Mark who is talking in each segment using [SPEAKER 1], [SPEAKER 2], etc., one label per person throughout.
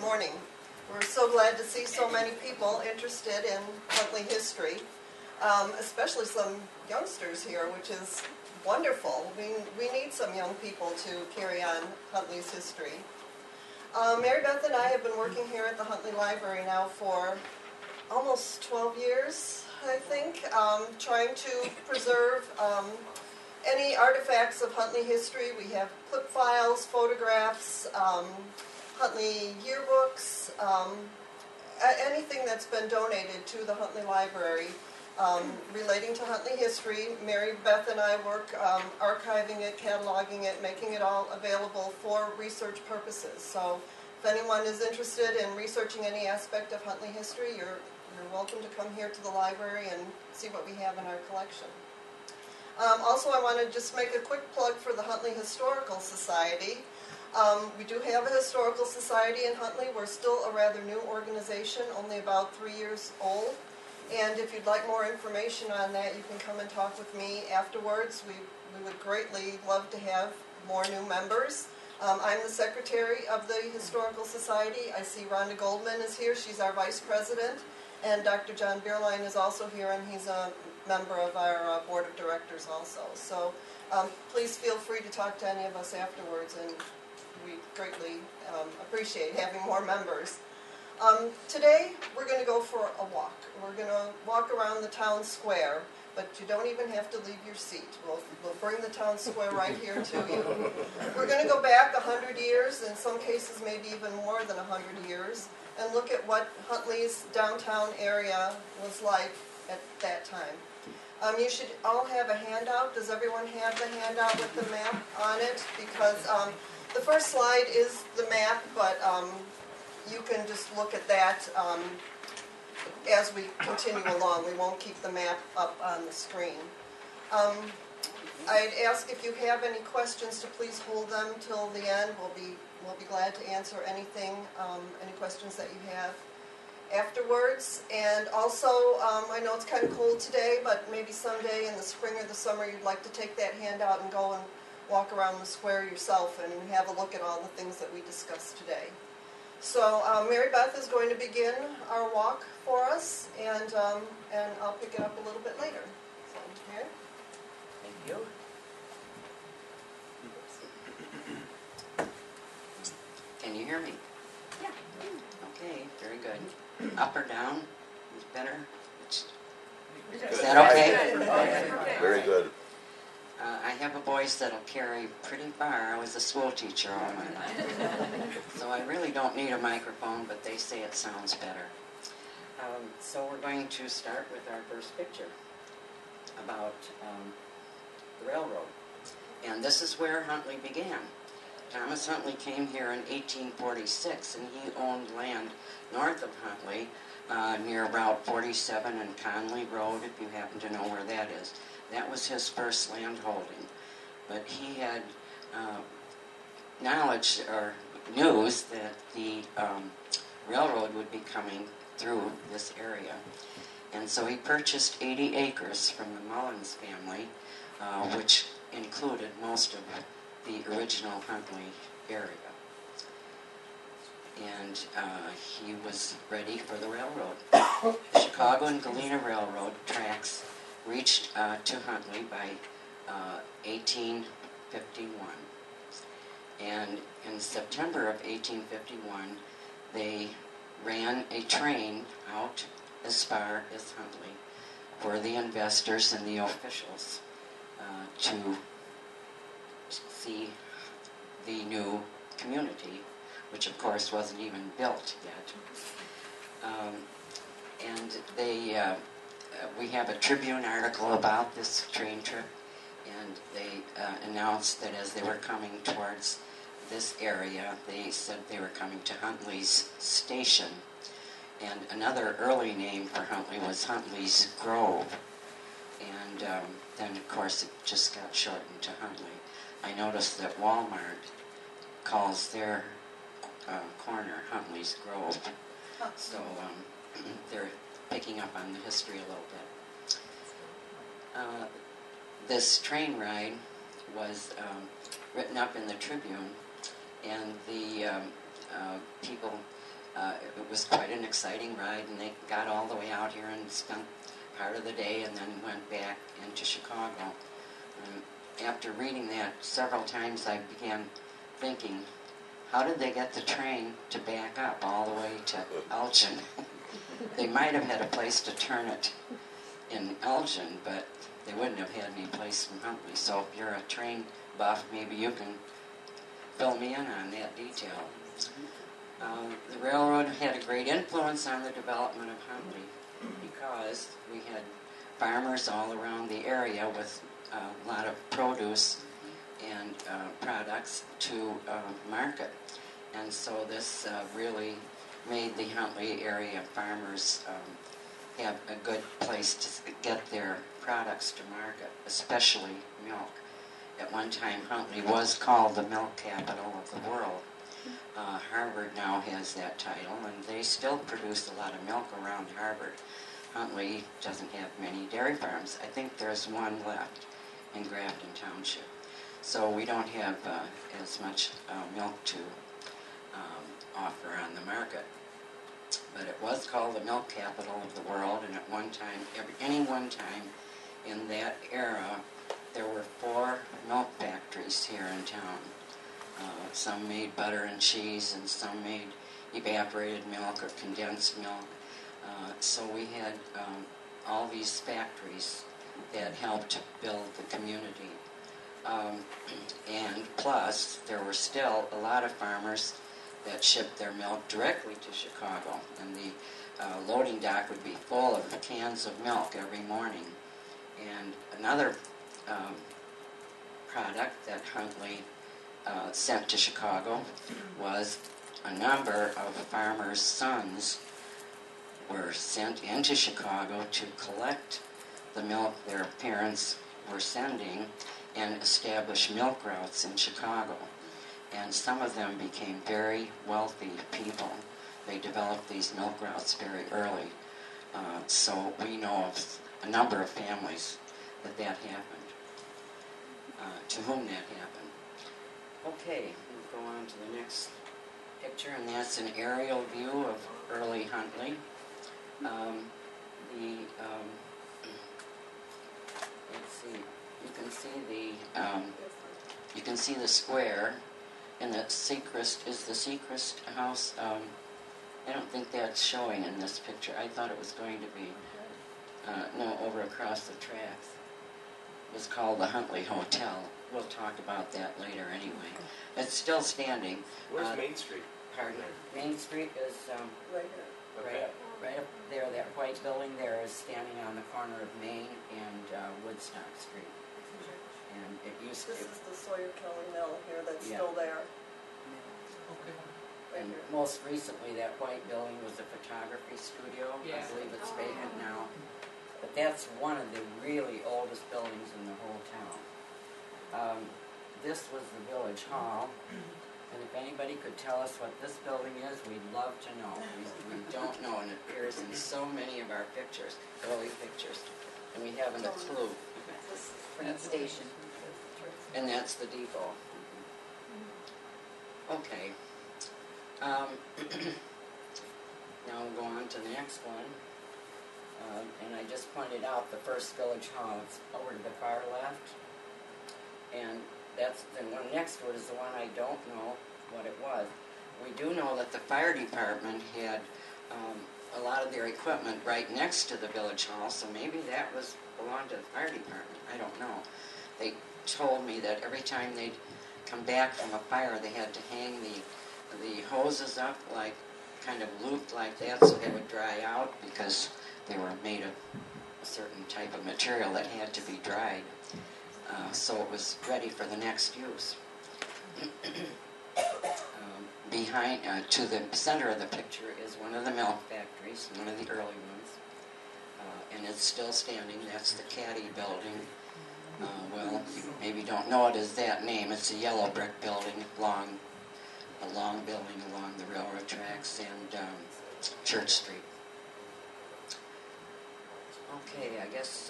[SPEAKER 1] morning. We're so glad to see so many people interested in Huntley history, especially some youngsters here, which is wonderful. We need some young people to carry on Huntley's history. Mary Beth and I have been working here at the Huntley Library now for almost 12 years, I think, trying to preserve any artifacts of Huntley history. We have clip files, photographs, Huntley yearbooks, anything that's been donated to the Huntley Library relating to Huntley history. Mary Beth and I work archiving it, cataloging it, making it all available for research purposes. So if anyone is interested in researching any aspect of Huntley history, you're welcome to come here to the library and see what we have in our collection. Also, I want to just make a quick plug for the Huntley Historical Society. We do have a historical society in Huntley. We're still a rather new organization, only about 3 years old. And if you'd like more information on that, you can come and talk with me afterwards. We would greatly love to have more new members. I'm the secretary of the Historical Society. I see Rhonda Goldman is here. She's our vice president. And Dr. John Bierlein is also here, and he's a member of our board of directors also. So please feel free to talk to any of us afterwards, and we greatly appreciate having more members. Today, we're going to go for a walk. We're going to walk around the town square, but you don't even have to leave your seat. We'll bring the town square right here to you. We're going to go back 100 years, in some cases maybe even more than 100 years, and look at what Huntley's downtown area was like at that time. You should all have a handout. Does everyone have the handout with the map on it? Because the first slide is the map, but you can just look at that as we continue along. We won't keep the map up on the screen. I'd ask if you have any questions to please hold them till the end. We'll be glad to answer anything, any questions that you have afterwards. And also, I know it's kind of cold today, but maybe someday in the spring or the summer you'd like to take that handout and go and walk around the square yourself and have a look at all the things that we discussed today. So Mary Beth is going to begin our walk for us, and I'll pick it up a little bit later. So, Mary?
[SPEAKER 2] Thank you. Can you hear me?
[SPEAKER 3] Yeah.
[SPEAKER 2] Okay, very good. Up or down? Is better? Is that okay?
[SPEAKER 4] Very good.
[SPEAKER 2] I have a voice that'll carry pretty far. I was a school teacher all my life. So I really don't need a microphone, but they say it sounds better. So we're going to start with our first picture about the railroad. And this is where Huntley began. Thomas Huntley came here in 1846, and he owned land north of Huntley near Route 47 and Conley Road, if you happen to know where that is. That was his first land holding. But he had knowledge or news that the railroad would be coming through this area. And so he purchased 80 acres from the Mullins family, which included most of the original Huntley area. And he was ready for the railroad. The Chicago and Galena Railroad tracks reached to Huntley by 1851. And in September of 1851, they ran a train out as far as Huntley for the investors and the officials to see the new community, which of course wasn't even built yet. And they, we have a Tribune article about this train trip, and they announced that as they were coming towards this area, they said they were coming to Huntley's Station. And another early name for Huntley was Huntley's Grove. And then, of course, it just got shortened to Huntley. I noticed that Walmart calls their corner Huntley's Grove. So they're picking up on the history a little bit. This train ride was written up in the Tribune, and the people it was quite an exciting ride, and they got all the way out here and spent part of the day and then went back into Chicago. After reading that several times, I began thinking, how did they get the train to back up all the way to Elgin? They might have had a place to turn it in Elgin, but they wouldn't have had any place from Huntley. So if you're a train buff, maybe you can fill me in on that detail. The railroad had a great influence on the development of Huntley because we had farmers all around the area with a lot of produce and products to market. And so this really made the Huntley area farmers have a good place to get their products to market, especially milk. At one time, Huntley was called the milk capital of the world. Harvard now has that title, and they still produce a lot of milk around Harvard. Huntley doesn't have many dairy farms. I think there's one left in Grafton Township. So we don't have as much milk to offer on the market. But it was called the milk capital of the world, and at one time, any one time in that era, there were 4 milk factories here in town. Some made butter and cheese, and some made evaporated milk or condensed milk. So we had all these factories that helped build the community. And plus, there were still a lot of farmers that shipped their milk directly to Chicago. And the loading dock would be full of cans of milk every morning. And another product that Huntley sent to Chicago was a number of farmers' sons were sent into Chicago to collect the milk their parents were sending and establish milk routes in Chicago. And some of them became very wealthy people. They developed these milk routes very early. So we know of a number of families that happened, to whom that happened. Okay, we'll go on to the next picture, and that's an aerial view of early Huntley. Let's see, you can see the square, and the Secrecy is the Secrecy house. I don't think that's showing in this picture. I thought it was going to be no, over across the tracks. It was called the Huntley Hotel. We'll talk about that later anyway. It's still standing.
[SPEAKER 3] Where's Main Street?
[SPEAKER 2] Pardon? Main Street is
[SPEAKER 1] Right here.
[SPEAKER 3] Okay.
[SPEAKER 2] right up there. That white building there is standing on the corner of Main and Woodstock Street. And it used to...
[SPEAKER 1] This is the Sawyer Kelly Mill here that's
[SPEAKER 2] Yeah.
[SPEAKER 1] still there.
[SPEAKER 3] Okay.
[SPEAKER 1] Right
[SPEAKER 2] And
[SPEAKER 1] here.
[SPEAKER 2] most recently, that white building was a photography studio.
[SPEAKER 5] Yeah.
[SPEAKER 2] I believe it's vacant now. But that's one of the really oldest buildings in the whole town. This was the Village Hall. And if anybody could tell us what this building is, we'd love to know. We don't know, and it appears in so many of our pictures, early pictures. And we haven't a clue.
[SPEAKER 1] This is
[SPEAKER 5] Train station.
[SPEAKER 2] And that's the depot. Okay. Now we'll go on to the next one. And I just pointed out the first Village Hall. It's over to the far left. And that's the one next to it is the one I don't know what it was. We do know that the fire department had a lot of their equipment right next to the Village Hall, so maybe that belonged to the fire department. I don't know. They told me that every time they'd come back from a fire, they had to hang the hoses up, like kind of looped like that, so they would dry out because they were made of a certain type of material that had to be dried. So it was ready for the next use. Behind, to the center of the picture is one of the milk factories, one of the early ones, and it's still standing. That's the Caddy building. Well, you maybe don't know it as that name. It's a yellow brick building, a long building along the railroad tracks and Church Street. Okay, I guess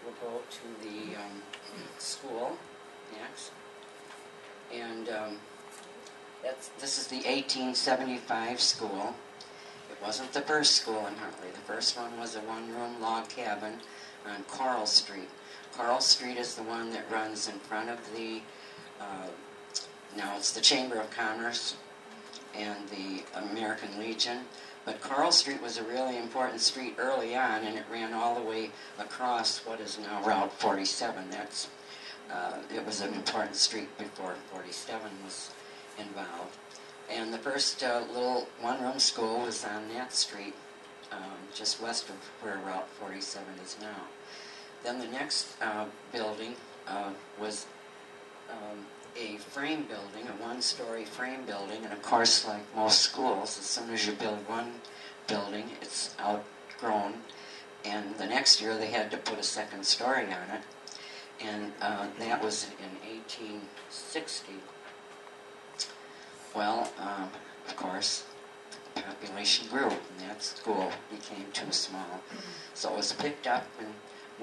[SPEAKER 2] we'll go to the school next. And This is the 1875 school. It wasn't the first school in Huntley. The first one was a one-room log cabin on Coral Street. Coral Street is the one that runs in front of the, now it's the Chamber of Commerce and the American Legion. But Coral Street was a really important street early on, and it ran all the way across what is now Route 47. It was an important street before 47 was involved. And the first little one-room school was on that street, just west of where Route 47 is now. Then the next building was a frame building, a one-story frame building, and of course, like most schools, as soon as you build one building, it's outgrown, and the next year they had to put a second story on it, and that was in 1860. Well, of course, the population grew, and that school became too small, so it was picked up and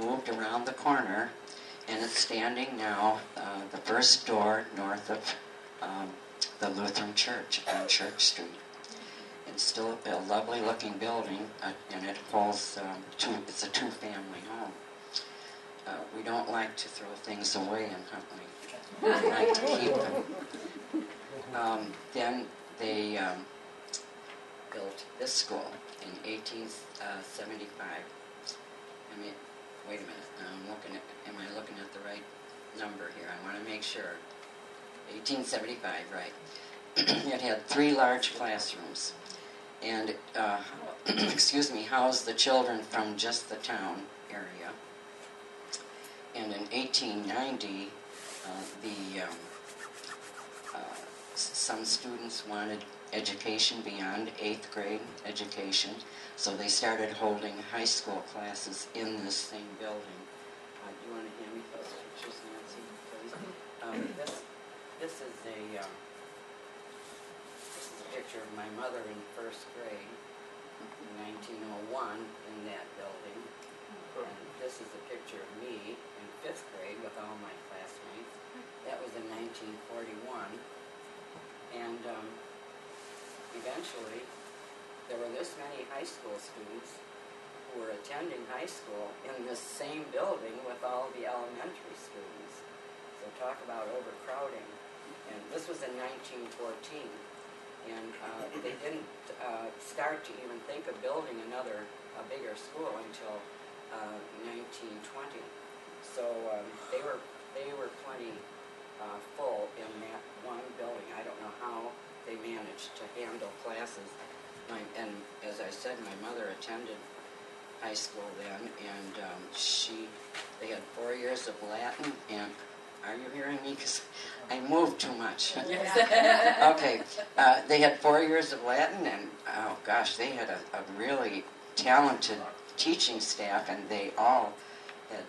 [SPEAKER 2] moved around the corner, and it's standing now the first door north of the Lutheran Church on Church Street. It's still a lovely looking building, and it holds it's a two-family home. We don't like to throw things away in Huntley. We like to keep them. Then they built this school in 1875. I mean, wait a minute. Am I looking at the right number here? I want to make sure. 1875, right. It had 3 large classrooms, and housed the children from just the town area. And in 1890, some students wanted education beyond 8th grade education, so they started holding high school classes in this same building. Do you want to hand me those pictures, Nancy, please? This is a picture of my mother in 1st grade in 1901 in that building. And this is a picture of me in 5th grade with all my classmates. That was in 1941. And eventually, there were this many high school students who were attending high school in this same building with all the elementary students. So talk about overcrowding. And this was in 1914. And they didn't start to even think of building a bigger school until 1920. So they were plenty full in that one building. I don't know how they managed to handle classes. And as I said, my mother attended high school then, and they had 4 years of Latin, and are you hearing me? Because I moved too much. Okay. They had 4 years of Latin, and oh gosh, they had a really talented teaching staff, and they all had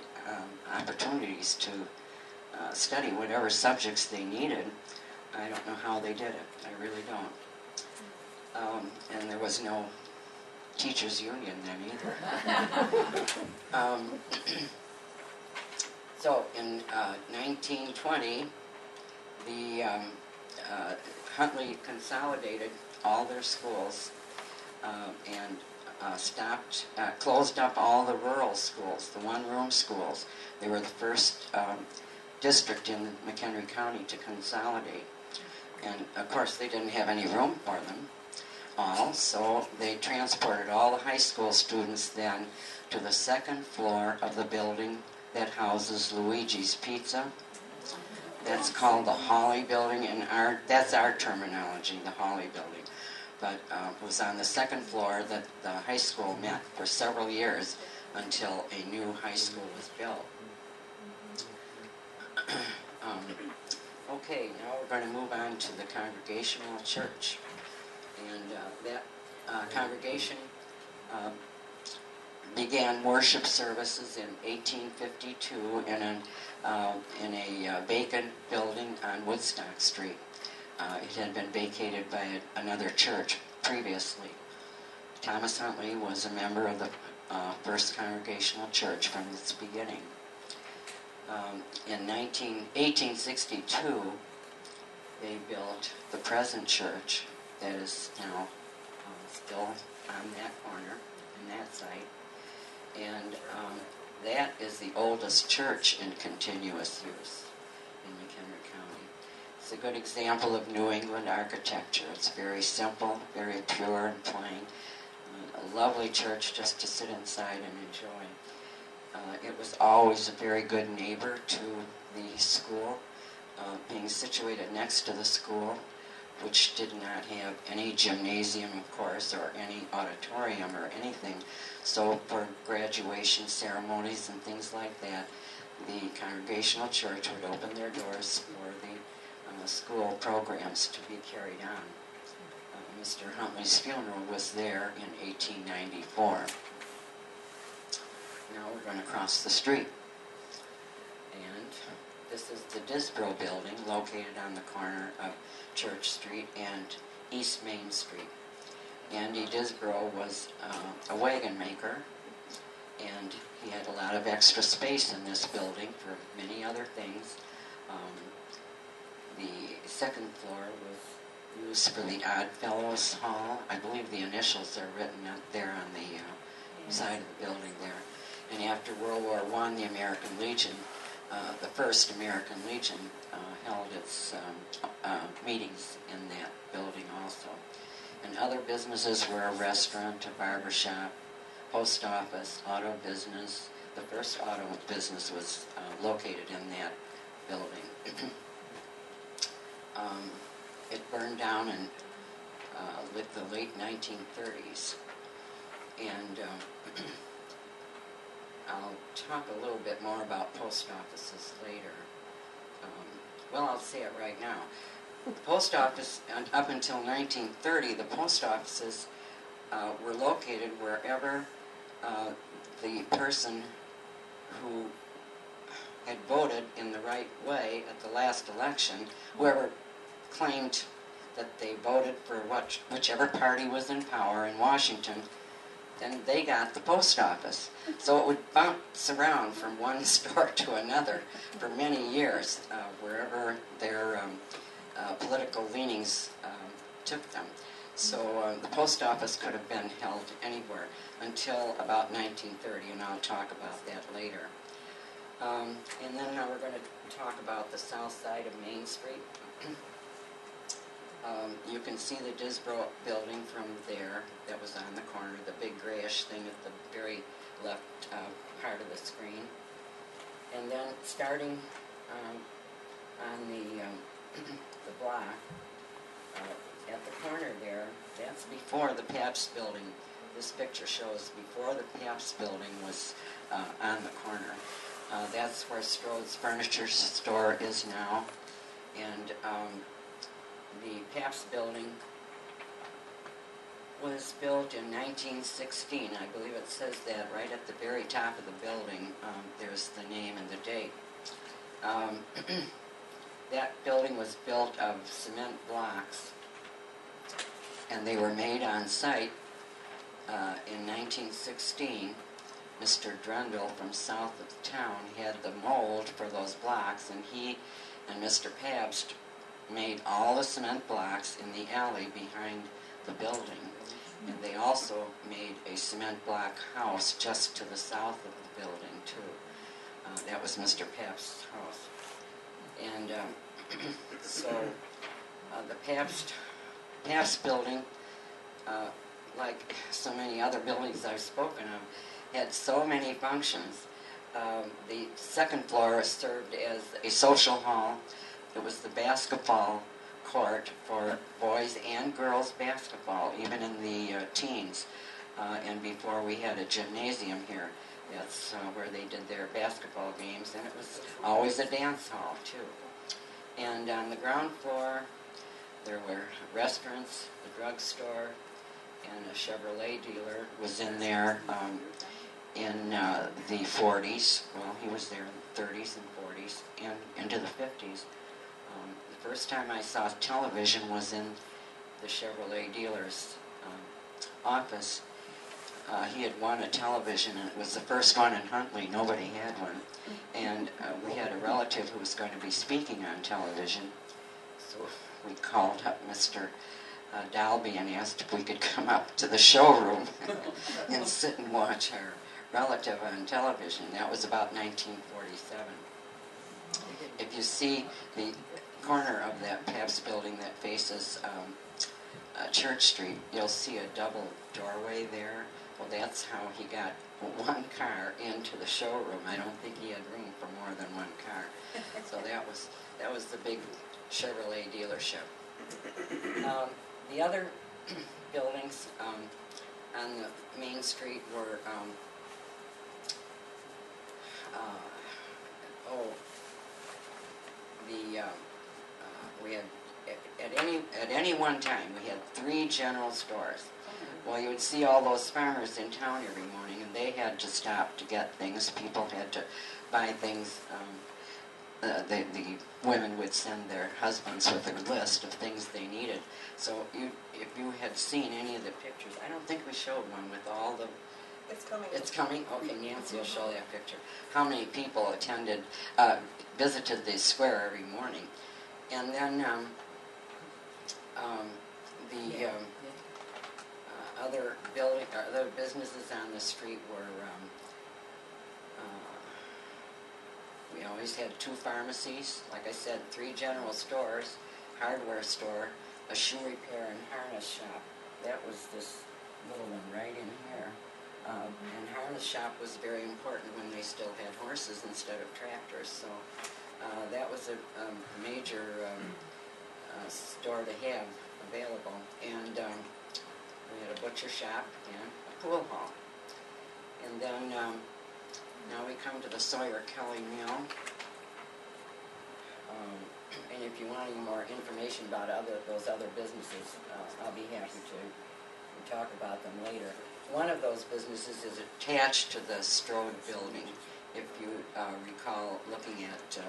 [SPEAKER 2] opportunities to study whatever subjects they needed. I don't know how they did it. I really don't. And there was no teachers union then either. So in 1920, the Huntley consolidated all their schools and closed up all the rural schools, the one-room schools. They were the first district in McHenry County to consolidate. And of course, they didn't have any room for them all, so they transported all the high school students then to the 2nd floor of the building that houses Luigi's Pizza. That's called the Hawley Building, and that's our terminology, the Hawley Building. But it was on the 2nd floor that the high school met for several years until a new high school was built. Okay, now we're going to move on to the Congregational Church. And that congregation began worship services in 1852 in a vacant building on Woodstock Street. It had been vacated by another church previously. Thomas Huntley was a member of the First Congregational Church from its beginning. In 1862, they built the present church that is now still on that corner, in that site. And that is the oldest church in continuous use in McHenry County. It's a good example of New England architecture. It's very simple, very pure and plain. A lovely church just to sit inside and enjoy. It was always a very good neighbor to the school, being situated next to the school, which did not have any gymnasium, of course, or any auditorium or anything. So for graduation ceremonies and things like that, the Congregational Church would open their doors for the school programs to be carried on. Mr. Huntley's funeral was there in 1894. Now we're going to cross the street. And this is the Disbro building, located on the corner of Church Street and East Main Street. Andy Disbro was a wagon maker, and he had a lot of extra space in this building for many other things. The second floor was used for the Odd Fellows Hall. I believe the initials are written out there on the side of the building there. And after World War I, the American Legion, the first American Legion, held its meetings in that building also. And other businesses were a restaurant, a barber shop, post office, auto business. The first auto business was located in that building. It burned down in the late 1930s. And I'll talk a little bit more about post offices later. Well, I'll say it right now. The post office, up until 1930, the post offices were located wherever the person who had voted in the right way at the last election, whoever claimed that they voted for whichever party was in power in Washington, then they got the post office. So it would bounce around from one store to another for many years, wherever their political leanings took them. So the post office could have been held anywhere until about 1930, and I'll talk about that later. And then we're going to talk about the south side of Main Street. You can see the Disbro building from there. That was on the corner, the big grayish thing at the very left part of the screen. And then starting on the block, at the corner there, that's before the Paps Building. This picture shows before the Paps Building was on the corner. That's where Strode's Furniture Store is now. And the Paps Building was built in 1916. I believe it says that right at the very top of the building. There's the name and the date. That building was built of cement blocks, and they were made on site in 1916. Mr. Drundle from south of the town had the mold for those blocks, and he and Mr. Pabst made all the cement blocks in the alley behind the building. And they also made a cement block house just to the south of the building, too. That was Mr. Pabst's house. And so the Pabst Building, like so many other buildings I've spoken of, had so many functions. The second floor served as a social hall. It was the basketball court for boys and girls basketball, even in the teens. And before we had a gymnasium here, that's where they did their basketball games, and it was always a dance hall, too. And on the ground floor, there were restaurants, a drugstore, and a Chevrolet dealer was in there in the 40s. Well, he was there in the 30s and 40s and into the 50s. The first time I saw television was in the Chevrolet dealer's office. He had won a television, and it was the first one in Huntley. Nobody had one. And we had a relative who was going to be speaking on television. So we called up Mr. Dalby and asked if we could come up to the showroom and sit and watch our relative on television. That was about 1947. If you see the corner of that Paps Building that faces Church Street, you'll see a double doorway there. Well, that's how he got one car into the showroom. I don't think he had room for more than one car. So that was the big Chevrolet dealership. The other buildings on the main street were we had at any one time we had 3 general stores. Well, you would see all those farmers in town every morning, and they had to stop to get things. People had to buy things. The women would send their husbands with a list of things they needed. So if you had seen any of the pictures, I don't think we showed one with all the...
[SPEAKER 1] It's coming.
[SPEAKER 2] It's coming? Okay, Nancy will show that picture. How many people visited the square every morning. And then other businesses on the street were, we always had 2 pharmacies, like I said, 3 general stores, hardware store, a shoe repair and harness shop. That was this little one right in here. And harness shop was very important when they still had horses instead of tractors, so that was a major store to have available. And we had a butcher shop and a pool hall. And then now we come to the Sawyer Kelly Mill. And if you want any more information about those other businesses, I'll be happy to talk about them later. One of those businesses is attached to the Strode building. If you recall looking at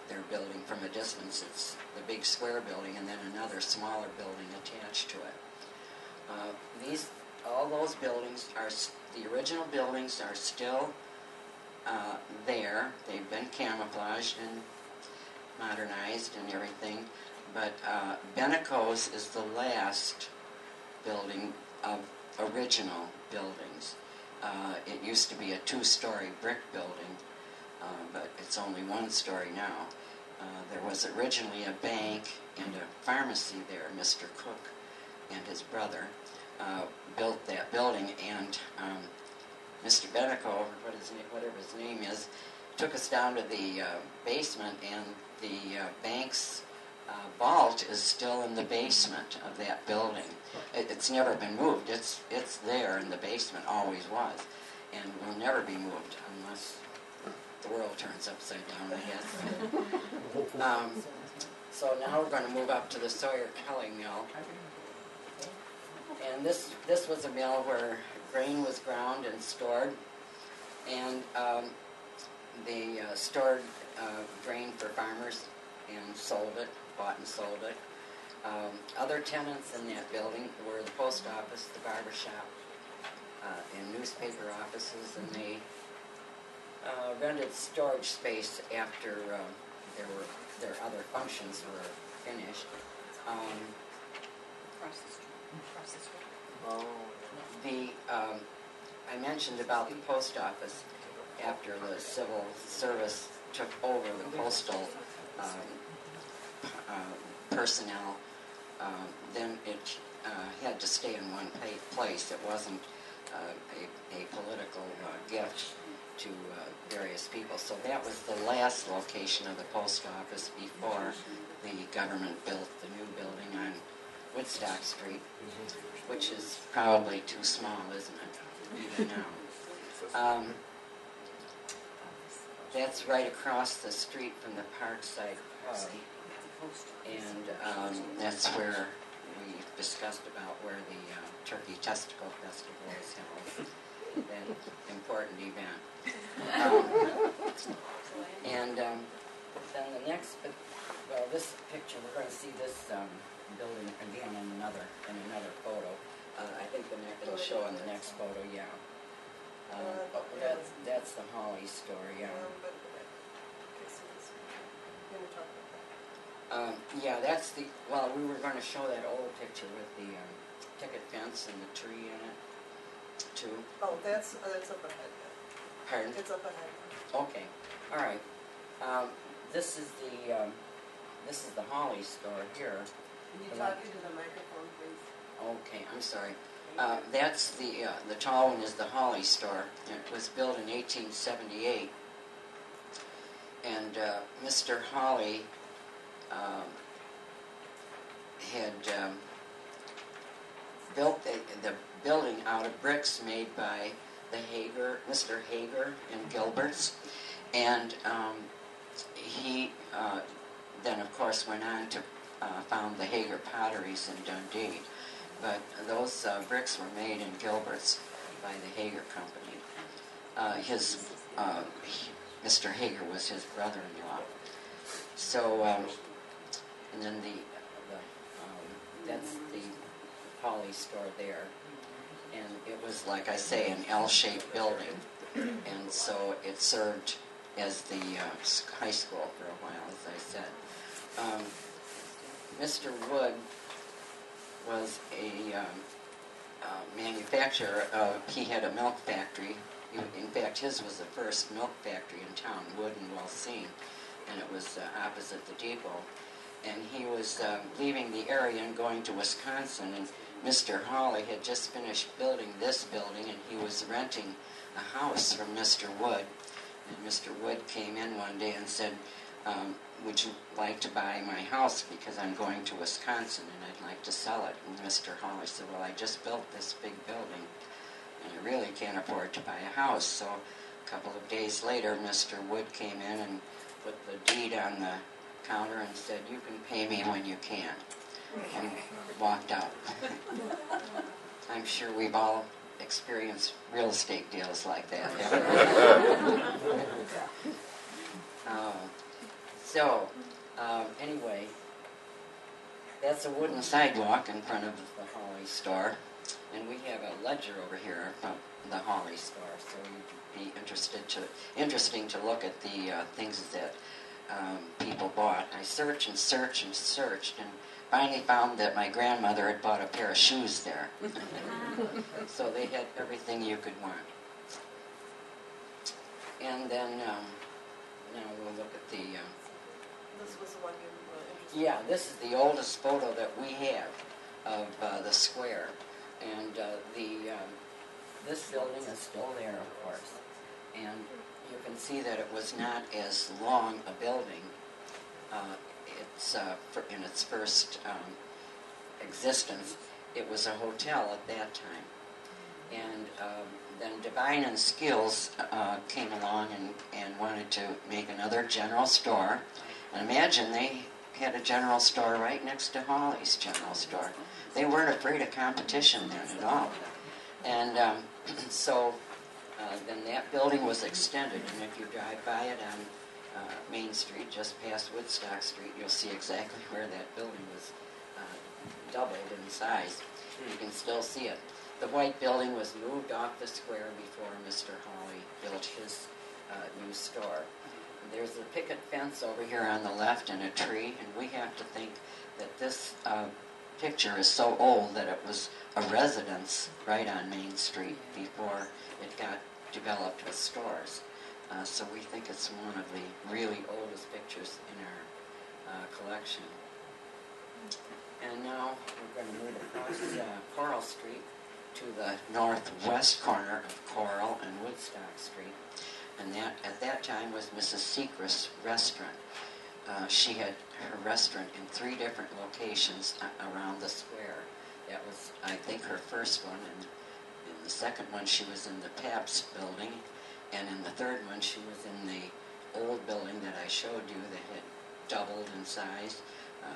[SPEAKER 2] their building from a distance, it's the big square building and then another smaller building attached to it. All those buildings the original buildings are still there. They've been camouflaged and modernized and everything, but Bennico's is the last building of original buildings. It used to be a 2-story brick building, but it's only 1 story now. There was originally a bank and a pharmacy there. Mr. Cook and his brother built that building, and Mr. Bennico, whatever his name is, took us down to the basement, and the bank's vault is still in the basement of that building. It's never been moved. It's there in the basement, always was, and will never be moved unless the world turns upside down, I guess. So now we're going to move up to the Sawyer Kelly Mill. And this was a mill where grain was ground and stored, and they stored grain for farmers and sold it, bought and sold it. Other tenants in that building were the post office, the barber shop, and newspaper offices, and they rented storage space after their other functions were finished. I mentioned about the post office. After the civil service took over the postal personnel, then it had to stay in one place. It wasn't a political gift to various people. So that was the last location of the post office before the government built the new building on Woodstock Street, which is probably too small, isn't it, even now? That's right across the street from the Parkside Pub, and that's where we discussed about where the Turkey Testicle Festival is held, that important event. And then the next, this picture, we're going to see this building again in another photo. I think it'll show on the next photo, yeah. That's the Holly store, yeah. Yeah, that's the, well, we were going to show that old picture with the picket fence and the tree in it, too.
[SPEAKER 1] Oh, that's up ahead.
[SPEAKER 2] Pardon?
[SPEAKER 1] It's up ahead.
[SPEAKER 2] Okay, all right. This is the Holly store here.
[SPEAKER 1] Can you talk into the microphone, please?
[SPEAKER 2] Okay, I'm sorry. That's the tall one is the Holly store. It was built in 1878, and Mr. Holly had built the building out of bricks made by Mr. Hager and Gilbert's, and he then of course went on to found the Hager potteries in Dundee, but those bricks were made in Gilbert's by the Hager company. Mr. Hager was his brother-in-law. So, and then that's the Holly store there. And it was, like I say, an L-shaped building. And so it served as the high school for a while, as I said. Mr. Wood was a manufacturer. He had a milk factory. In fact, his was the first milk factory in town, Wood and Wellseen, and it was opposite the depot. And he was leaving the area and going to Wisconsin, and Mr. Hawley had just finished building this building, and he was renting a house from Mr. Wood. And Mr. Wood came in one day and said, would you like to buy my house because I'm going to Wisconsin and I'd like to sell it? And Mr. Hawley said, well, I just built this big building and I really can't afford to buy a house. So a couple of days later, Mr. Wood came in and put the deed on the counter and said, you can pay me when you can, and walked out. I'm sure we've all experienced real estate deals like that. Anyway, that's a wooden sidewalk in front of the Holly store, and we have a ledger over here from the Holly store, so it'd be interesting to look at the things that people bought. I searched and searched and searched, and finally found that my grandmother had bought a pair of shoes there. So they had everything you could want. And then now we'll look at the...
[SPEAKER 1] This was the one you were interested in?
[SPEAKER 2] Yeah, this is the oldest photo that we have of the square. And this building is still there, of course. And you can see that it was not as long a building. In its first existence, it was a hotel at that time. And then Divine and Skills came along and wanted to make another general store. And imagine, they had a general store right next to Holly's general store. They weren't afraid of competition then at all. And so then that building was extended, and if you drive by it on Main Street, just past Woodstock Street, you'll see exactly where that building was doubled in size. You can still see it. The white building was moved off the square before Mr. Hawley built his new store. There's a picket fence over here on the left and a tree, and we have to think that this picture is so old that it was a residence right on Main Street before it got developed with stores. So we think it's one of the really oldest pictures in our collection. And now we're going to move across Coral Street to the northwest corner of Coral and Woodstock Street. And that, at that time, was Mrs. Secrecy Restaurant. She had her restaurant in 3 different locations around the square. That was, I think, her first one. And in the second one, she was in the Paps Building. And in the third one, she was in the old building that I showed you that had doubled in size.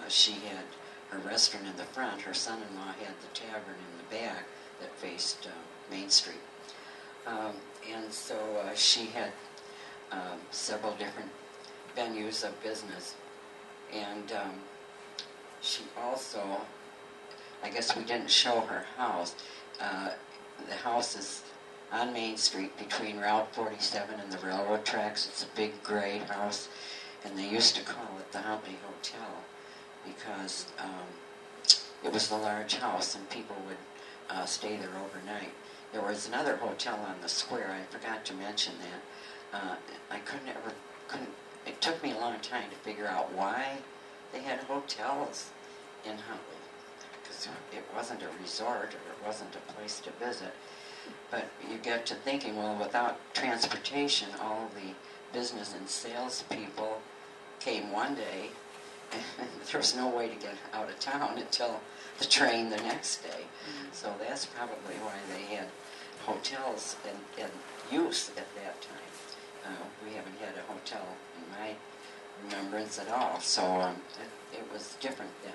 [SPEAKER 2] She had her restaurant in the front. Her son-in-law had the tavern in the back that faced Main Street. And so she had several different venues of business. And she also, I guess we didn't show her house. The house is on Main Street between Route 47 and the railroad tracks. It's a big gray house, and they used to call it the Huntley Hotel. because it was a large house and people would stay there overnight. There was another hotel on the square. I forgot to mention that. I couldn't. It took me a long time to figure out why they had hotels in Huntley, because it wasn't a resort or it wasn't a place to visit. But you get to thinking, well, without transportation, all the business and sales people came one day, and there was no way to get out of town until the train the next day. So that's probably why they had hotels in use at that time. We haven't had a hotel in my remembrance at all, so it was different then.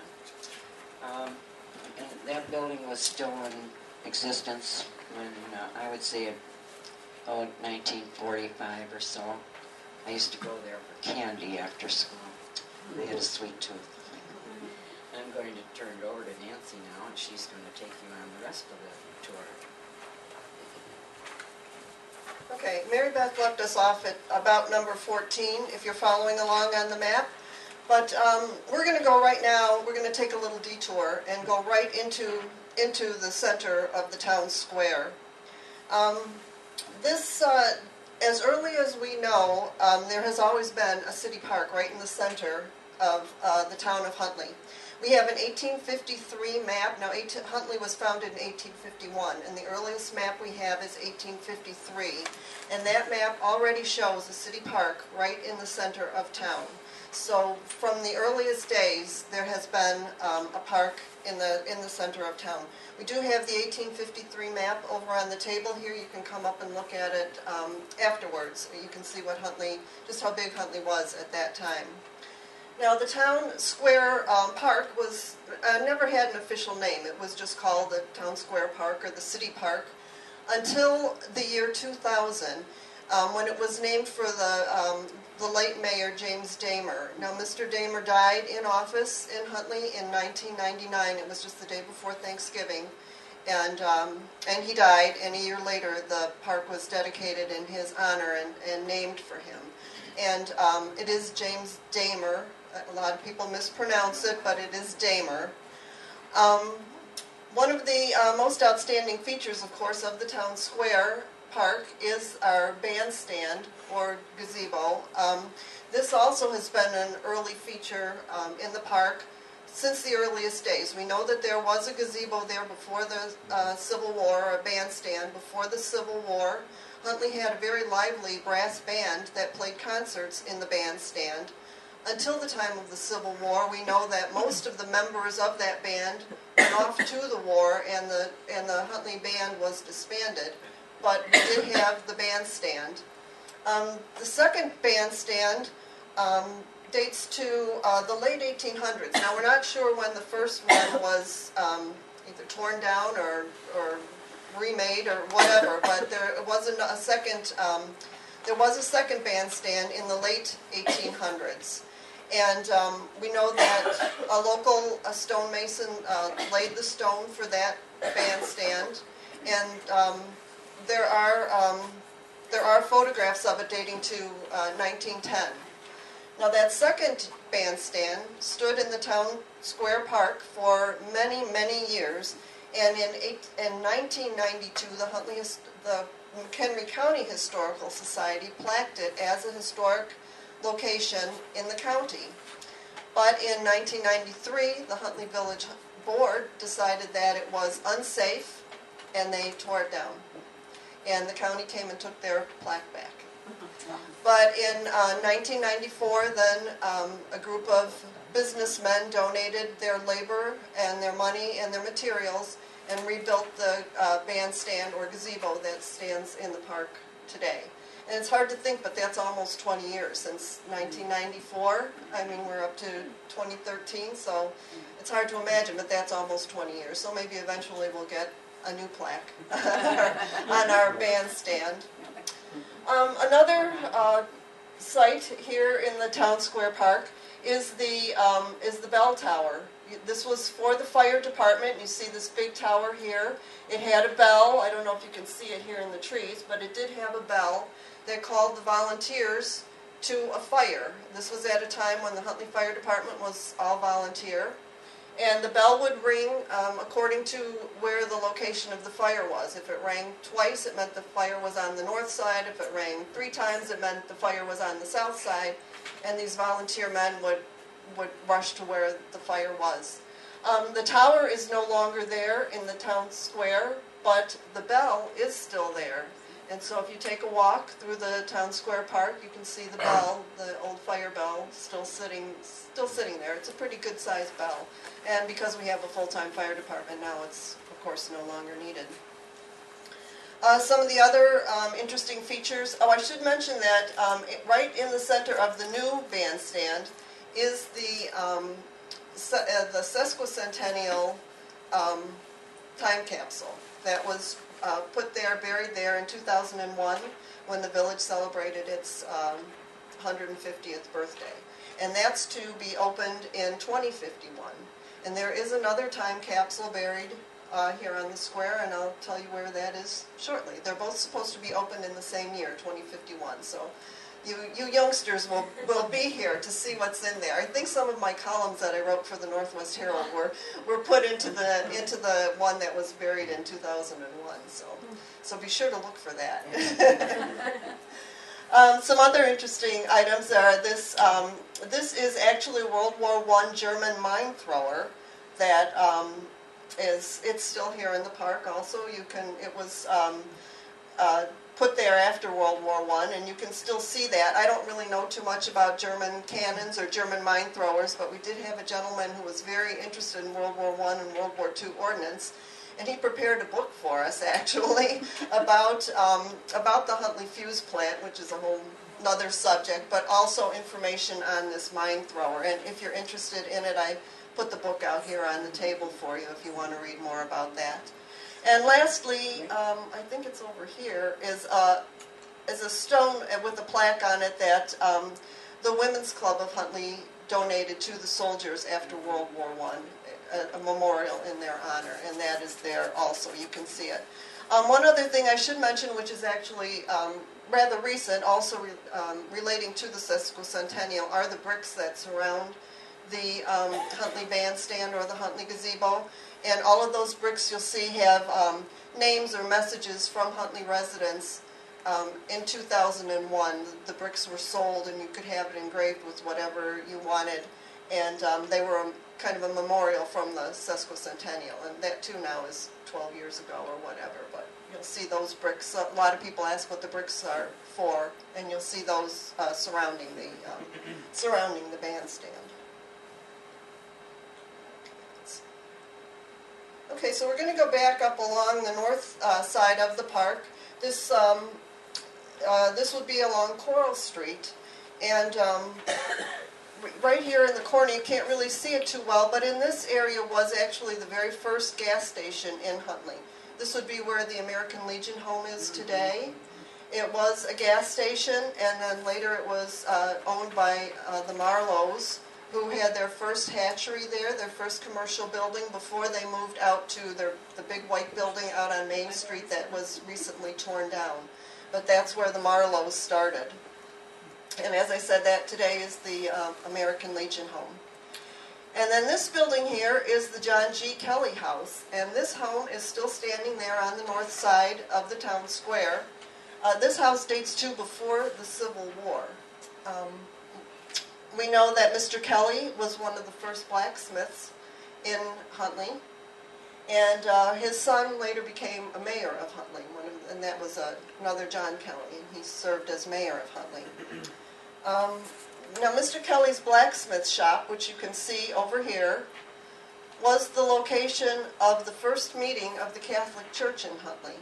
[SPEAKER 2] And that building was still in existence when I would say 1945 or so. I used to go there for candy after school. They had a sweet tooth. I'm going to turn it over to Nancy now, and she's going to take you on the rest of the tour.
[SPEAKER 1] Okay, Mary Beth left us off at about number 14, if you're following along on the map. But we're going to go right now, we're going to take a little detour and go right into the center of the town square. As early as we know, there has always been a city park right in the center of the town of Huntley. We have an 1853 map. Now, Huntley was founded in 1851, and the earliest map we have is 1853. And that map already shows a city park right in the center of town. So from the earliest days, there has been a park in the center of town. We do have the 1853 map over on the table here. You can come up and look at it afterwards. You can see what just how big Huntley was at that time. Now, the town square park was never had an official name. It was just called the Town Square Park or the City Park until the year 2000, when it was named for the late mayor, James Damer. Now, Mr. Damer died in office in Huntley in 1999. It was just the day before Thanksgiving. And he died, and a year later the park was dedicated in his honor and named for him. And it is James Damer. A lot of people mispronounce it, but it is Damer. One of the most outstanding features, of course, of the town square park is our bandstand or gazebo. This also has been an early feature in the park since the earliest days. We know that there was a gazebo there before the Civil War, a bandstand before the Civil War. Huntley had a very lively brass band that played concerts in the bandstand. Until the time of the Civil War, we know that most of the members of that band went off to the war, and the Huntley band was disbanded. But we did have the bandstand. The second bandstand dates to the late 1800s. Now, we're not sure when the first one was either torn down or remade or whatever, but there was a second bandstand in the late 1800s. And we know that a local stonemason laid the stone for that bandstand, and there are photographs of it dating to 1910. Now, that second bandstand stood in the town square park for many, many years, and in 1992, the McHenry County Historical Society plaqued it as a historic location in the county. But in 1993, the Huntley Village Board decided that it was unsafe, and they tore it down. And the county came and took their plaque back. But in 1994, then a group of businessmen donated their labor and their money and their materials and rebuilt the bandstand or gazebo that stands in the park today. And it's hard to think, but that's almost 20 years since 1994. I mean, we're up to 2013, so it's hard to imagine, but that's almost 20 years. So maybe eventually we'll get a new plaque on our bandstand. Another site here in the Town Square Park is the bell tower. This was for the fire department. You see this big tower here. It had a bell. I don't know if you can see it here in the trees, but it did have a bell that called the volunteers to a fire. This was at a time when the Huntley Fire Department was all volunteer. And the bell would ring according to where the location of the fire was. If it rang twice, it meant the fire was on the north side. If it rang 3 times, it meant the fire was on the south side. And these volunteer men would rush to where the fire was. The tower is no longer there in the town square, but the bell is still there. And so if you take a walk through the town square park, you can see the bell, the old fire bell, still sitting there. It's a pretty good sized bell. And because we have a full-time fire department now, it's of course no longer needed. Some of the other interesting features, I should mention that right in the center of the new bandstand is the sesquicentennial time capsule that was put there, buried there in 2001 when the village celebrated its 150th birthday. And that's to be opened in 2051. And there is another time capsule buried here on the square, and I'll tell you where that is shortly. They're both supposed to be opened in the same year, 2051. So you youngsters will be here to see what's in there. I think some of my columns that I wrote for the Northwest Herald were put into the one that was buried in 2001. So be sure to look for that. Some other interesting items are this. This is actually World War I German mine thrower that it's still here in the park. Also, it was put there after World War I, and you can still see that. I don't really know too much about German cannons or German mine throwers, but we did have a gentleman who was very interested in World War I and World War II ordnance, and he prepared a book for us, actually, about the Huntley fuse plant, which is a whole another subject, but also information on this mine thrower. And if you're interested in it, I put the book out here on the table for you if you want to read more about that. And lastly, I think it's over here, is a stone with a plaque on it that the Women's Club of Huntley donated to the soldiers after World War I, a memorial in their honor, and that is there also. You can see it. One other thing I should mention, which is actually rather recent, also relating to the sesquicentennial, are the bricks that surround the Huntley bandstand or the Huntley gazebo. And all of those bricks you'll see have names or messages from Huntley residents. In 2001, the bricks were sold, and you could have it engraved with whatever you wanted. And they were kind of a memorial from the sesquicentennial. And that, too, now is 12 years ago or whatever. But you'll see those bricks. A lot of people ask what the bricks are for, and you'll see those surrounding the bandstand. Okay, so we're going to go back up along the north side of the park. This would be along Coral Street, and right here in the corner, you can't really see it too well, but in this area was actually the very first gas station in Huntley. This would be where the American Legion home is today. It was a gas station, and then later it was owned by the Marlows, who had their first hatchery there, their first commercial building, before they moved out to the big white building out on Main Street that was recently torn down. But that's where the Marlows started. And as I said, that today is the American Legion home. And then this building here is the John G. Kelly house. And this home is still standing there on the north side of the town square. This house dates to before the Civil War. We know that Mr. Kelly was one of the first blacksmiths in Huntley, and his son later became a mayor of Huntley, and that was another John Kelly, and he served as mayor of Huntley. Now, Mr. Kelly's blacksmith shop, which you can see over here, was the location of the first meeting of the Catholic Church in Huntley.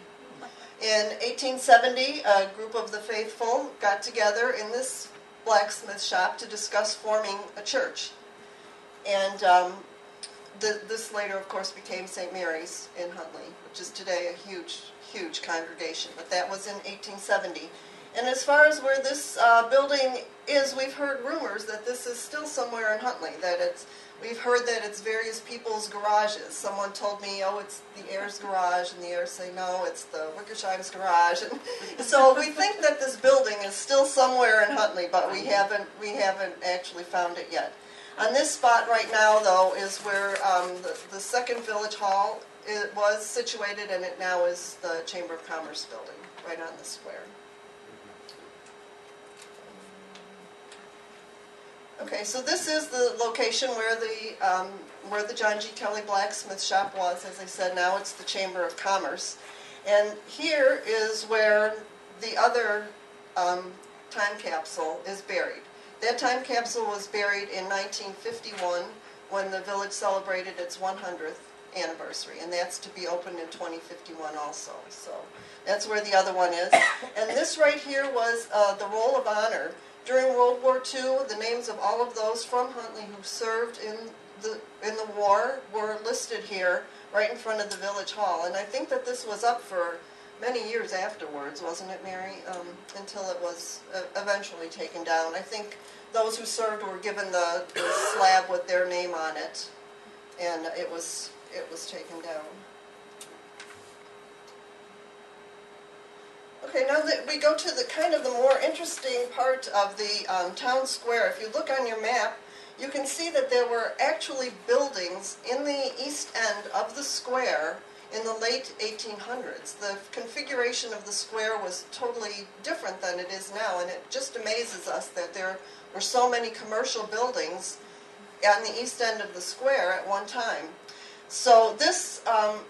[SPEAKER 1] In 1870, a group of the faithful got together in this blacksmith shop to discuss forming a church. And this later, of course, became St. Mary's in Huntley, which is today a huge, huge congregation. But that was in 1870. And as far as where this building is, we've heard rumors that this is still somewhere in Huntley, that it's We've heard that it's various people's garages. Someone told me, oh, it's the Ayers garage, and the Ayers say, no, it's the Wickersheim's garage. And so we think that this building is still somewhere in Huntley, but we haven't actually found it yet. On this spot right now, though, is where the second village hall was situated, and it now is the Chamber of Commerce building, right on the square. Okay, so this is the location where the John G. Kelly Blacksmith shop was. As I said, now it's the Chamber of Commerce. And here is where the other time capsule is buried. That time capsule was buried in 1951 when the village celebrated its 100th anniversary, and that's to be opened in 2051 also. So that's where the other one is. And this right here was the Roll of Honor. During World War II, the names of all of those from Huntley who served in the war were listed here, right in front of the village hall. And I think that this was up for many years afterwards, wasn't it, Mary? Until it was eventually taken down. I think those who served were given the slab with their name on it, and it was taken down. Okay, now that we go to the kind of the more interesting part of the town square. If you look on your map, you can see that there were actually buildings in the east end of the square in the late 1800s. The configuration of the square was totally different than it is now, and it just amazes us that there were so many commercial buildings on the east end of the square at one time. So this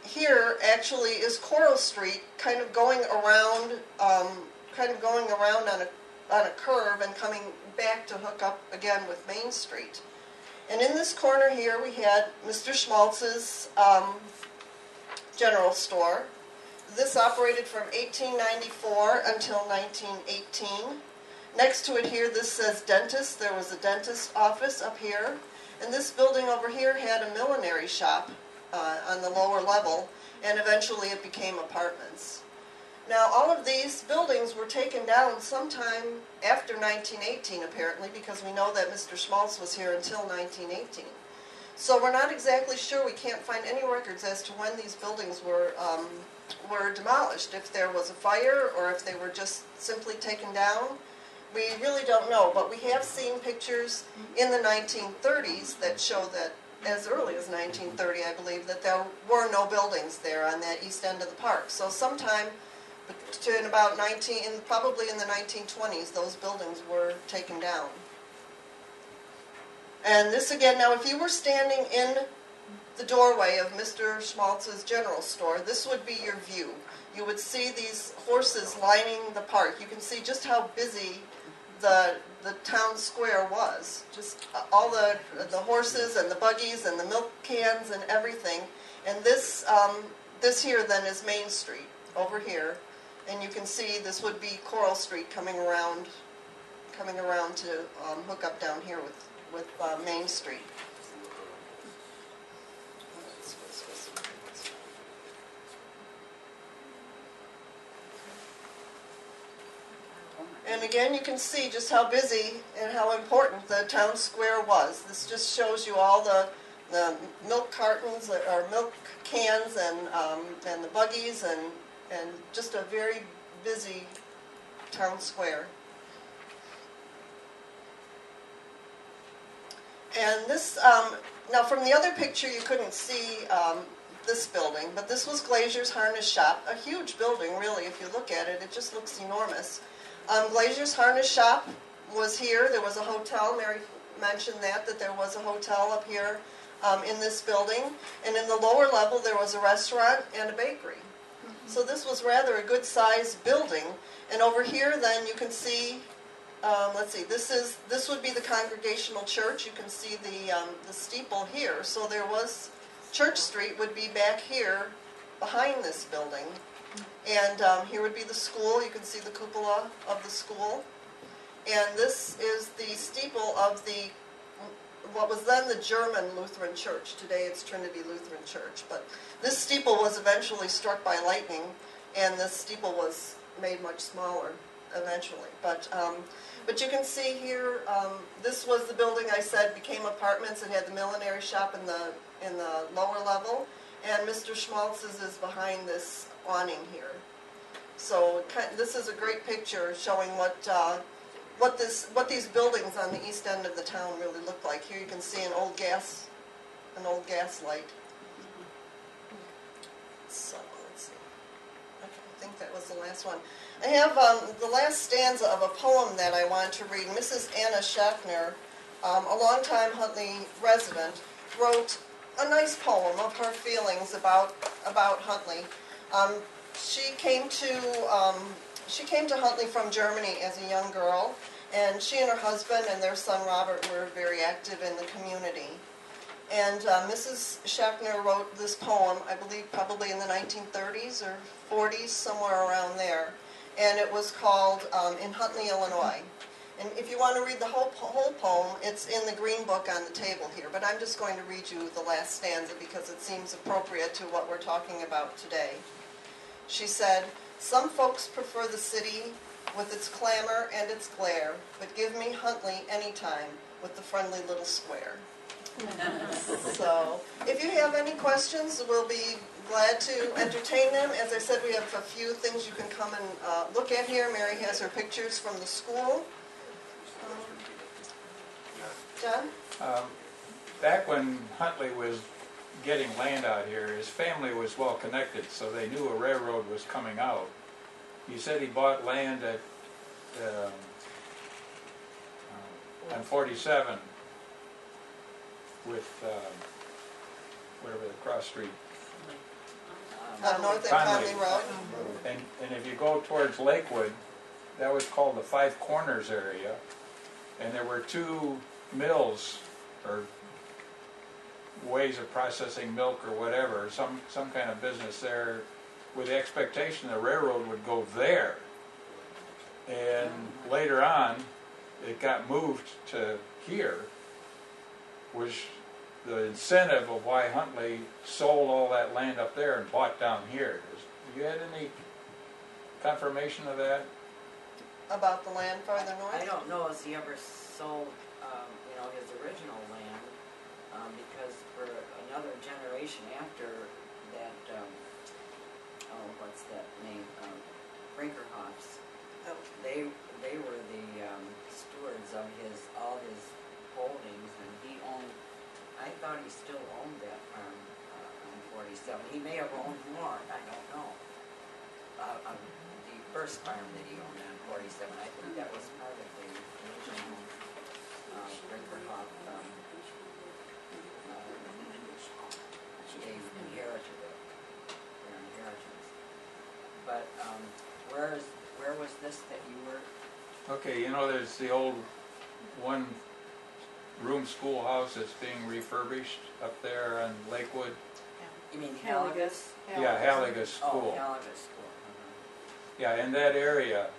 [SPEAKER 1] here actually is Coral Street, kind of going around on a curve and coming back to hook up again with Main Street. And in this corner here we had Mr. Schultz's general store. This operated from 1894 until 1918. Next to it here, this says dentist. There was a dentist office up here. And this building over here had a millinery shop on the lower level, and eventually it became apartments. Now, all of these buildings were taken down sometime after 1918, apparently, because we know that Mr. Schultz was here until 1918. So we're not exactly sure. We can't find any records as to when these buildings were demolished, if there was a fire or if they were just simply taken down. We really don't know, but we have seen pictures in the 1930s that show that as early as 1930, I believe, that there were no buildings there on that east end of the park. So sometime in about probably in the 1920s, those buildings were taken down. And this again, now if you were standing in the doorway of Mr. Schmaltz's general store, this would be your view. You would see these horses lining the park. You can see just how busy the town square was. Just all the horses and the buggies and the milk cans and everything. And this here then is Main Street over here, and you can see this would be Coral Street coming around to hook up down here with Main Street. And again, you can see just how busy and how important the town square was. This just shows you all the milk cartons or milk cans and the buggies and just a very busy town square. And this, now from the other picture you couldn't see this building, but this was Glacier's Harness Shop, a huge building really. If you look at it, it just looks enormous. Glacier's Harness Shop was here. There was a hotel. Mary mentioned that there was a hotel up here in this building. And in the lower level, there was a restaurant and a bakery. So this was rather a good-sized building. And over here, then, you can see, let's see, this would be the Congregational Church. You can see the steeple here. So there was, Church Street would be back here behind this building. And here would be the school. You can see the cupola of the school. And this is the steeple of what was then the German Lutheran Church. Today it's Trinity Lutheran Church. But this steeple was eventually struck by lightning, and this steeple was made much smaller. eventually. But you can see here, this was the building I said became apartments. It had the millinery shop in the lower level, and Mr. Schultz's is behind this awning here. So this is a great picture showing what these buildings on the east end of the town really look like. Here you can see an old gas light. So let's see. I think that was the last one. I have the last stanza of a poem that I want to read. Mrs. Anna Schaffner, a longtime Huntley resident, wrote a nice poem of her feelings about Huntley. She came to Huntley from Germany as a young girl, and she and her husband and their son Robert were very active in the community. And Mrs. Schaffner wrote this poem, I believe probably in the 1930s or 40s, somewhere around there. And it was called In Huntley, Illinois. And if you want to read the whole poem, it's in the green book on the table here. But I'm just going to read you the last stanza because it seems appropriate to what we're talking about today. She said, "Some folks prefer the city with its clamor and its glare, but give me Huntley anytime with the friendly little square." So, if you have any questions, we'll be glad to entertain them. As I said, we have a few things you can come and look at here. Mary has her pictures from the school. John?
[SPEAKER 5] Back when Huntley was getting land out here, his family was well connected, so they knew a railroad was coming out. He said he bought land at on 47 with whatever the cross street.
[SPEAKER 1] North and Conley Road.
[SPEAKER 5] And if you go towards Lakewood, that was called the Five Corners area, and there were two mills or ways of processing milk or whatever, some kind of business there, with the expectation the railroad would go there. And later on, it got moved to here, which the incentive of why Huntley sold all that land up there and bought down here. Have you had any confirmation of that?
[SPEAKER 1] About the land farther north?
[SPEAKER 2] I don't know if he ever sold, his original land, because for another generation after that, what's that name, Brinkerhoffs,
[SPEAKER 1] Oh.
[SPEAKER 2] they were the stewards of all his holdings, and he owned. I thought he still owned that farm on 47. He may have owned more. I don't know. The first farm that he owned on 47, I think that was part of the original Brinkerhoff. They inherited it. Their inheritance. But where was this that you were?
[SPEAKER 5] Okay, there's the old one-room schoolhouse that's being refurbished up there on Lakewood.
[SPEAKER 2] You mean Halligus?
[SPEAKER 5] Yeah, Halligus School.
[SPEAKER 2] Oh, Halligus School.
[SPEAKER 5] Yeah, in that area,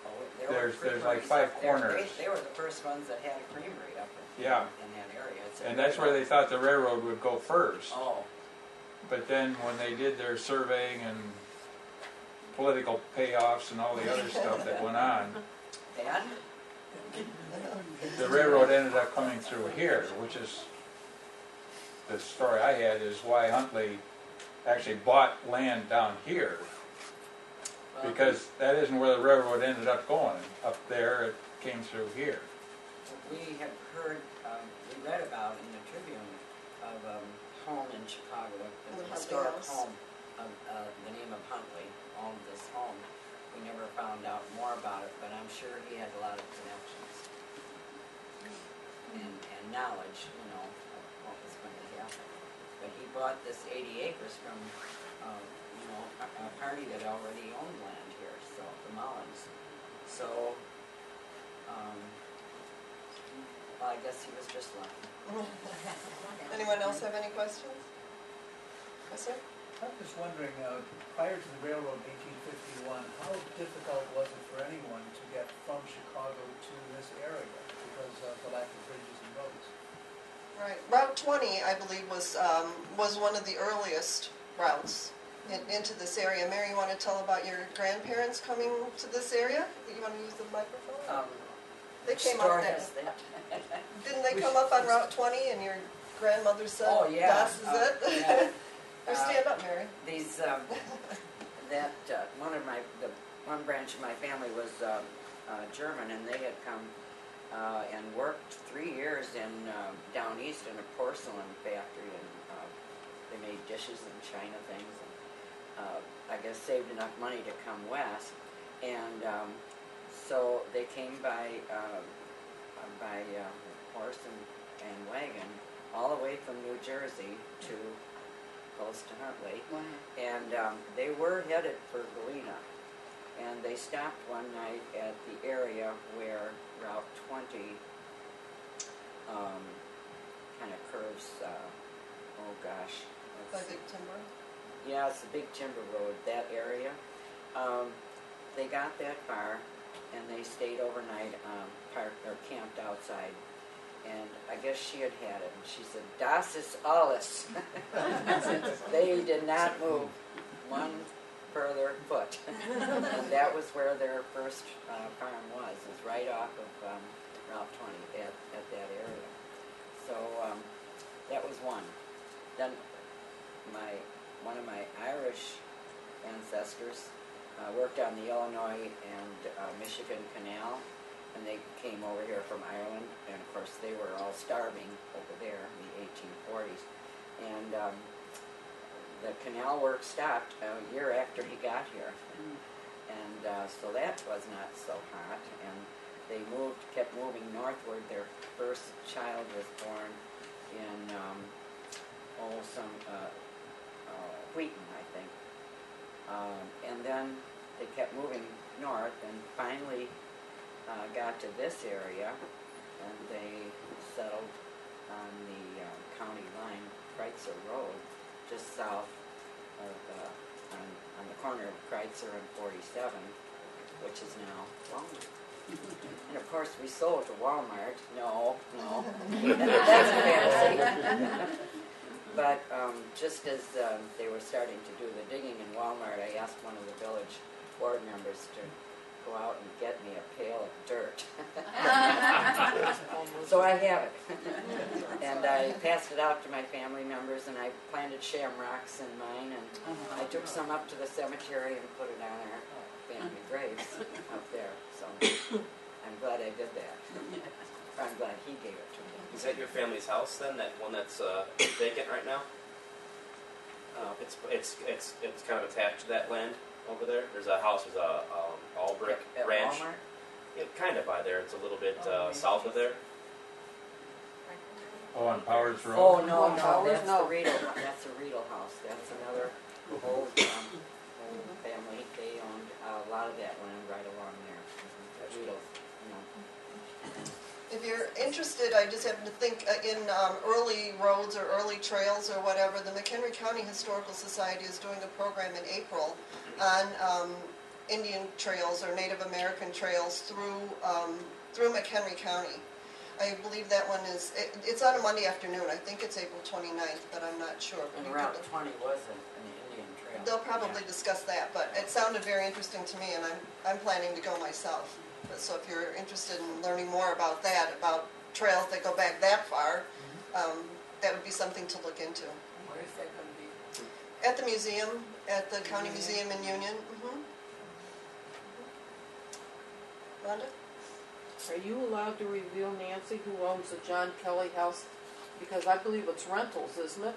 [SPEAKER 2] Oh,
[SPEAKER 5] there's like five corners.
[SPEAKER 2] They were the first ones that had a creamery up in that area.
[SPEAKER 5] And that's where they thought the railroad would go first.
[SPEAKER 2] Oh.
[SPEAKER 5] But then when they did their surveying and political payoffs and all the other stuff that went on,
[SPEAKER 2] And?
[SPEAKER 5] the railroad ended up coming through here, which is the story I had, is why Huntley actually bought land down here, because that isn't where the railroad ended up going. Up there, it came through here.
[SPEAKER 2] We had heard, we read about in the Tribune of a home in Chicago,
[SPEAKER 1] The
[SPEAKER 2] a historic
[SPEAKER 1] Huntley
[SPEAKER 2] home of the name of Huntley owned this home. We never found out more about it, but I'm sure he had a lot of connections and knowledge, of what was going to happen. But he bought this 80 acres from, a party that already owned land here, so the Mullins. So, well, I guess he was just lucky.
[SPEAKER 1] Anyone else have any questions? Yes, sir?
[SPEAKER 6] I'm just wondering, prior to the railroad 1851, how difficult was it for anyone to get from Chicago to this area because of the lack of bridges and roads?
[SPEAKER 1] Right. Route 20, I believe, was one of the earliest routes. into this area. Mary, you want to tell about your grandparents coming to this area? You want to use the microphone? They came
[SPEAKER 2] Store
[SPEAKER 1] up there.
[SPEAKER 2] has that.
[SPEAKER 1] Didn't they come up on Route 20 and your grandmother said,
[SPEAKER 2] Oh, yeah.
[SPEAKER 1] Das is it?
[SPEAKER 2] Yeah.
[SPEAKER 1] Or stand up, Mary.
[SPEAKER 2] These, one branch of my family was German, and they had come and worked 3 years in down east in a porcelain factory, and they made dishes and china things, and I guess saved enough money to come west, and so they came by horse and wagon all the way from New Jersey to close to Huntley.
[SPEAKER 7] Wow.
[SPEAKER 2] And they were headed for Galena, and they stopped one night at the area where Route 20 kind of curves, oh gosh.
[SPEAKER 1] By Big Timber.
[SPEAKER 2] Yeah, it's the Big Timber Road, that area. They got that far, and they stayed overnight, parked or camped outside. And I guess she had had it, and she said, "Das ist alles." They did not move one further foot. And that was where their first farm was right off of Route 20 at that area. So that was one. Then one of my Irish ancestors worked on the Illinois and Michigan Canal, and they came over here from Ireland, and of course they were all starving over there in the 1840s. And the canal work stopped a year after he got here, and so that was not so hot, and they kept moving northward. Their first child was born in Wheaton, I think, and then they kept moving north, and finally got to this area, and they settled on the county line, Kreitzer Road, just south of, on the corner of Kreitzer and 47, which is now Walmart. And of course we sold to Walmart. No, that's a fantasy. But just as they were starting to do the digging in Walmart, I asked one of the village board members to go out and get me a pail of dirt. So I have it. And I passed it out to my family members, and I planted shamrocks in mine, and I took some up to the cemetery and put it on our family graves up there. So I'm glad I did that. I'm glad he gave it to me.
[SPEAKER 3] Is that your family's house then? That one that's vacant right now? It's kind of attached to that land over there. There's a house, there's a all brick
[SPEAKER 2] At
[SPEAKER 3] ranch.
[SPEAKER 2] Walmart?
[SPEAKER 3] Yeah, kind of by there. It's a little bit south of there.
[SPEAKER 5] Oh, on Powers Road?
[SPEAKER 2] Oh, no,
[SPEAKER 7] Powers,
[SPEAKER 2] that's
[SPEAKER 7] no.
[SPEAKER 2] the Riedel. That's the Riedel house. That's another old family. They owned a lot of that land right along there. The Riedels, you know.
[SPEAKER 1] If you're interested, I just happen to think in early roads or early trails or whatever, the McHenry County Historical Society is doing a program in April on Indian trails or Native American trails through McHenry County. I believe that one is, it's on a Monday afternoon. I think it's April 29th, but I'm not sure.
[SPEAKER 2] And Route 20 was an Indian trail.
[SPEAKER 1] They'll probably discuss that, but it sounded very interesting to me, and I'm planning to go myself. So if you're interested in learning more about that, about trails that go back that far, that would be something to look into.
[SPEAKER 7] Where is that going to be?
[SPEAKER 1] At the museum, at the County Museum in Union. Rhonda?
[SPEAKER 7] Are you allowed to reveal, Nancy, who owns the John Kelly house? Because I believe it's rentals, isn't it?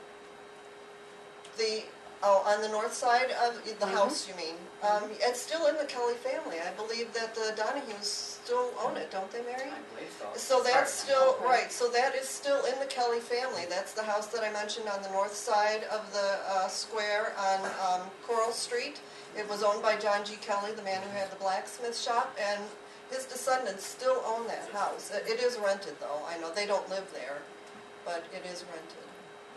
[SPEAKER 1] On the north side of the house, you mean? It's still in the Kelly family. I believe that the Donahues still own it, don't they, Mary?
[SPEAKER 2] I believe so.
[SPEAKER 1] So that's still,
[SPEAKER 7] Okay.
[SPEAKER 1] right, so that is still in the Kelly family. That's the house that I mentioned on the north side of the square on Coral Street. It was owned by John G. Kelly, the man who had the blacksmith shop, and his descendants still own that house. It is rented, though. I know they don't live there, but it is rented.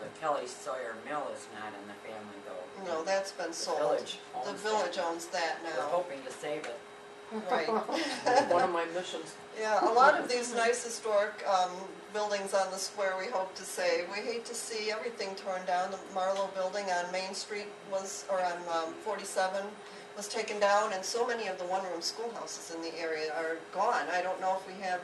[SPEAKER 2] The Kelly Sawyer Mill is not in the family, though.
[SPEAKER 1] No, that's been sold.
[SPEAKER 2] village owns
[SPEAKER 1] The village
[SPEAKER 2] that.
[SPEAKER 1] owns that
[SPEAKER 2] We're
[SPEAKER 1] now.
[SPEAKER 2] hoping to save it.
[SPEAKER 1] Right.
[SPEAKER 7] One of my missions.
[SPEAKER 1] Yeah, a lot of these nice historic buildings on the square, we hope to save. We hate to see everything torn down. The Marlowe building on Main Street was, or on 47, was taken down, and so many of the one-room schoolhouses in the area are gone. I don't know if we have,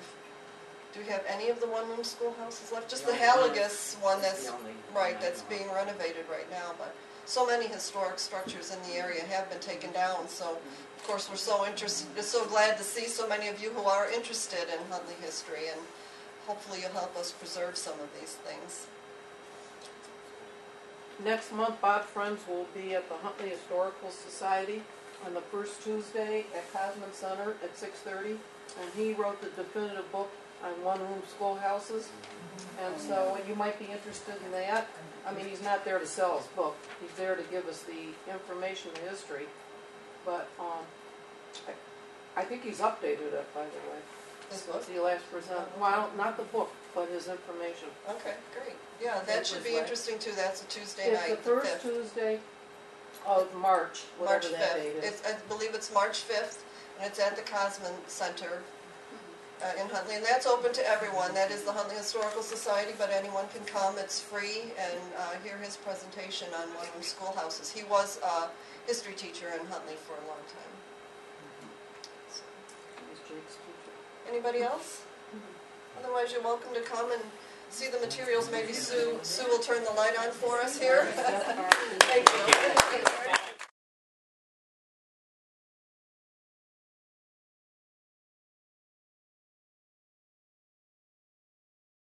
[SPEAKER 1] do we have any of the one-room schoolhouses left? Just the Halligus one that's, right, that's being renovated right now, but so many historic structures in the area have been taken down, so of course we're so interested, so glad to see so many of you who are interested in Huntley history, and hopefully you'll help us preserve some of these things.
[SPEAKER 7] Next month, Bob Friends will be at the Huntley Historical Society on the first Tuesday at Cosman Center at 6:30, and he wrote the definitive book on one-room schoolhouses, and so you might be interested in that. I mean, he's not there to sell his book, he's there to give us the information, the history, but I think he's updated it, by the way.
[SPEAKER 1] This book?
[SPEAKER 7] Since he last presented, well, not the book, but his information.
[SPEAKER 1] Okay, great. Yeah, that should be interesting too. That's a Tuesday night.
[SPEAKER 7] It's the first
[SPEAKER 1] 5th.
[SPEAKER 7] Tuesday of March,
[SPEAKER 1] March
[SPEAKER 7] whatever that
[SPEAKER 1] 5th.
[SPEAKER 7] date is.
[SPEAKER 1] I believe it's March 5th, and it's at the Cosman Center in Huntley, and that's open to everyone. That is the Huntley Historical Society, but anyone can come. It's free, and hear his presentation on one-room schoolhouses. He was a history teacher in Huntley for a long time. So,
[SPEAKER 7] He's Jake's teacher.
[SPEAKER 1] anybody else? Otherwise, you're welcome to come and see the materials. Maybe Sue will turn the light on for us here. Thank you.